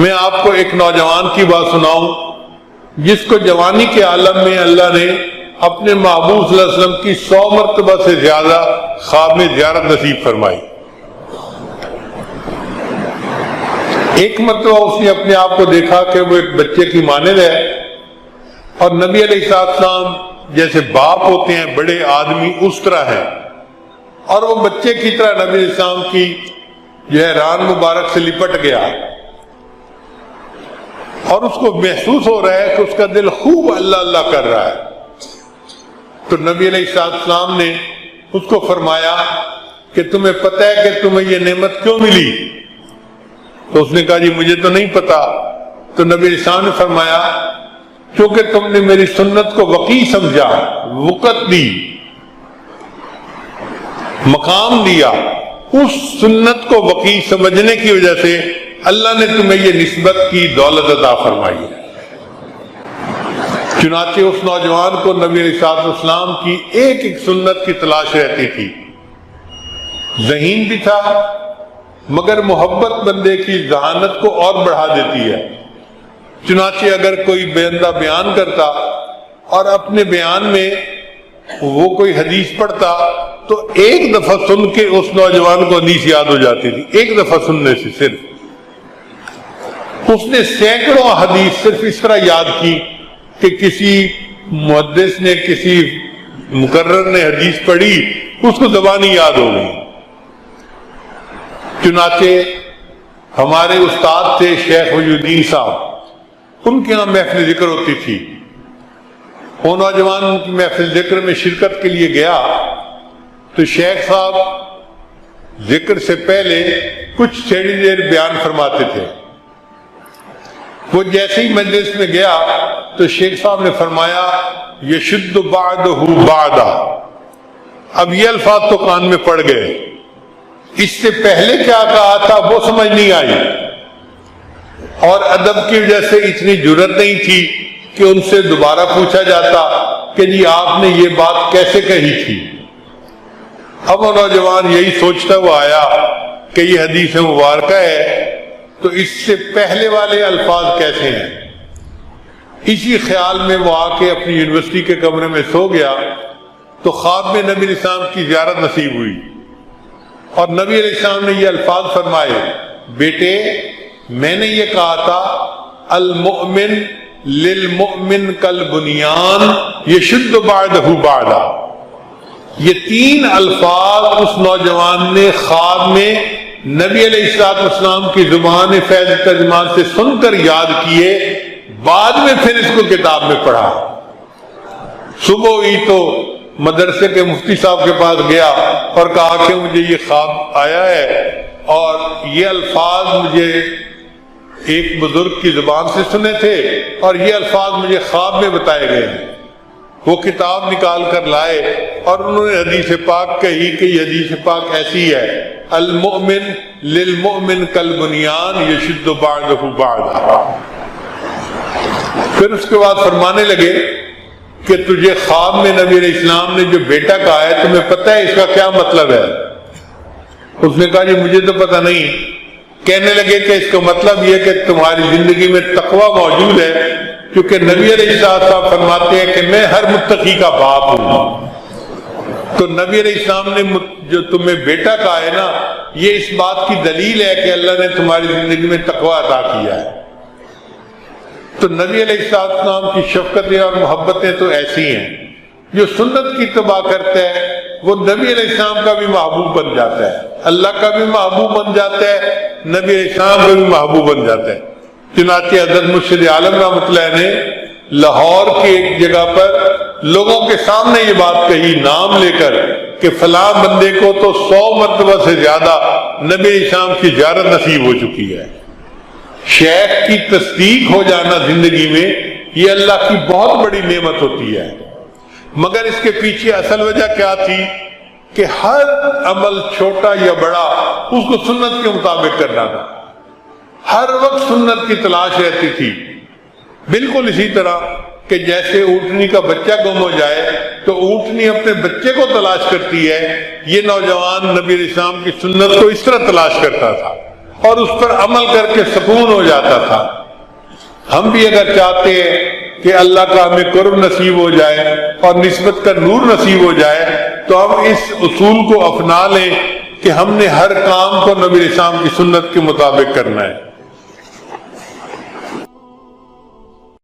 میں آپ کو ایک نوجوان کی بات سناؤں جس کو جوانی کے عالم میں اللہ نے اپنے محبوب صلی اللہ علیہ وسلم کی 100 مرتبہ سے زیادہ خواب میں زیارت نصیب فرمائی۔ ایک مرتبہ اس نے اپنے آپ کو دیکھا کہ وہ ایک بچے کی مانند ہے، اور نبی علیہ السلام جیسے باپ ہوتے ہیں، بڑے آدمی اس طرح ہیں، اور وہ بچے کی طرح نبی علیہ السلام کی جو ہے ران مبارک سے لپٹ گیا، اور اس کو محسوس ہو رہا ہے کہ اس کا دل خوب اللہ اللہ کر رہا ہے۔ تو نبی علیہ السلام نے اس کو فرمایا کہ تمہیں پتہ ہے کہ تمہیں یہ نعمت کیوں ملی؟ تو اس نے کہا جی مجھے تو نہیں پتا۔ تو نبی علیہ السلام نے فرمایا کیونکہ تم نے میری سنت کو وقی سمجھا، وقت دی، مقام دیا، اس سنت کو وقی سمجھنے کی وجہ سے اللہ نے تمہیں یہ نسبت کی دولت عطا فرمائی ہے۔ چنانچہ اس نوجوان کو نبی علیہ السلام کی ایک ایک سنت کی تلاش رہتی تھی، ذہین بھی تھا، مگر محبت بندے کی ذہانت کو اور بڑھا دیتی ہے۔ چنانچہ اگر کوئی بندہ بیان کرتا اور اپنے بیان میں وہ کوئی حدیث پڑھتا تو ایک دفعہ سن کے اس نوجوان کو حدیث یاد ہو جاتی تھی، ایک دفعہ سننے سے صرف۔ اس نے سینکڑوں حدیث صرف اس طرح یاد کی کہ کسی محدث نے، کسی مقرر نے حدیث پڑھی، اس کو زبانی یاد ہو گئی۔ چنانچہ ہمارے استاد تھے شیخ ولی الدین صاحب، ان کے یہاں محفل ذکر ہوتی تھی۔ وہ نوجوان ان کی محفل ذکر میں شرکت کے لیے گیا تو شیخ صاحب ذکر سے پہلے کچھ تھوڑی دیر بیان فرماتے تھے۔ وہ جیسے ہی مجلس میں گیا تو شیخ صاحب نے فرمایا یشد بعدہ بعدا، اب یہ الفاظ تو کان میں پڑ گئے، اس سے پہلے کیا کہا تھا وہ سمجھ نہیں آئی، اور ادب کی وجہ سے اتنی جرأت نہیں تھی کہ ان سے دوبارہ پوچھا جاتا کہ جی آپ نے یہ بات کیسے کہی تھی۔ اب وہ نوجوان یہی سوچتا ہوا آیا کہ یہ حدیث مبارکہ ہے تو اس سے پہلے والے الفاظ کیسے ہیں۔ اسی خیال میں وہ آ کے اپنی یونیورسٹی کے کمرے میں سو گیا تو خواب میں نبی علیہ السلام کی زیارت نصیب ہوئی، اور نبی علیہ السلام نے یہ الفاظ فرمائے بیٹے میں نے یہ کہا تھا المؤمن للمؤمن کالبنیان یشد بعدہ بعدا۔ یہ 3 الفاظ اس نوجوان نے خواب میں نبی علیہ السلام کی زبان فیض ترجمان سے سن کر یاد کیے، بعد میں پھر اس کو کتاب میں پڑھا۔ صبح ہوئی تو مدرسے کے مفتی صاحب کے پاس گیا اور کہا کہ مجھے یہ خواب آیا ہے اور یہ الفاظ مجھے ایک بزرگ کی زبان سے سنے تھے اور یہ الفاظ مجھے خواب میں بتائے گئے ہیں۔ وہ کتاب نکال کر لائے اور انہوں نے حدیث پاک کہی کہ یہ حدیث پاک ایسی ہے المؤمن للمؤمن کالبنیان یشد بعدہ بعدا۔ پھر اس کے بعد فرمانے لگے کہ تجھے خواب میں نبی علیہ السلام نے جو بیٹا کہا ہے تمہیں پتہ ہے اس کا کیا مطلب ہے؟ اس نے کہا جی مجھے تو پتہ نہیں۔ کہنے لگے کہ اس کا مطلب یہ کہ تمہاری زندگی میں تقوی موجود ہے، کیونکہ نبی علیہ السلام فرماتے ہیں کہ میں ہر متقی کا باپ ہوں۔ تو نبی علیہ السلام نے جو تمہیں بیٹا کہا ہے نا، یہ اس بات کی دلیل ہے کہ اللہ نے تمہاری زندگی میں تقوی عطا کیا ہے۔ تو نبی علیہ السلام کی شفقتیں اور محبتیں تو ایسی ہیں، جو سنت کی اتباع کرتا ہے وہ نبی علیہ السلام کا بھی محبوب بن جاتا ہے، اللہ کا بھی محبوب بن جاتا ہے، نبی علیہ السلام کا بھی محبوب بن جاتا ہے۔ چنانچہ حضرت مرشد عالم رحمۃ اللہ نے لاہور کی ایک جگہ پر لوگوں کے سامنے یہ بات کہی نام لے کر کہ فلاں بندے کو تو 100 مرتبہ سے زیادہ نبی علیہ السلام کی زیارت نصیب ہو چکی ہے۔ شیخ کی تصدیق ہو جانا زندگی میں یہ اللہ کی بہت بڑی نعمت ہوتی ہے، مگر اس کے پیچھے اصل وجہ کیا تھی کہ ہر عمل چھوٹا یا بڑا اس کو سنت کے مطابق کرنا تھا، ہر وقت سنت کی تلاش رہتی تھی۔ بالکل اسی طرح کہ جیسے اونٹنی کا بچہ گم ہو جائے تو اونٹنی اپنے بچے کو تلاش کرتی ہے، یہ نوجوان نبی علیہ السلام کی سنت کو اس طرح تلاش کرتا تھا، اور اس پر عمل کر کے سکون ہو جاتا تھا۔ ہم بھی اگر چاہتے ہیں کہ اللہ کا ہمیں قرب نصیب ہو جائے اور نسبت کا نور نصیب ہو جائے تو ہم اس اصول کو اپنا لیں کہ ہم نے ہر کام کو نبی اسلام کی سنت کے مطابق کرنا ہے۔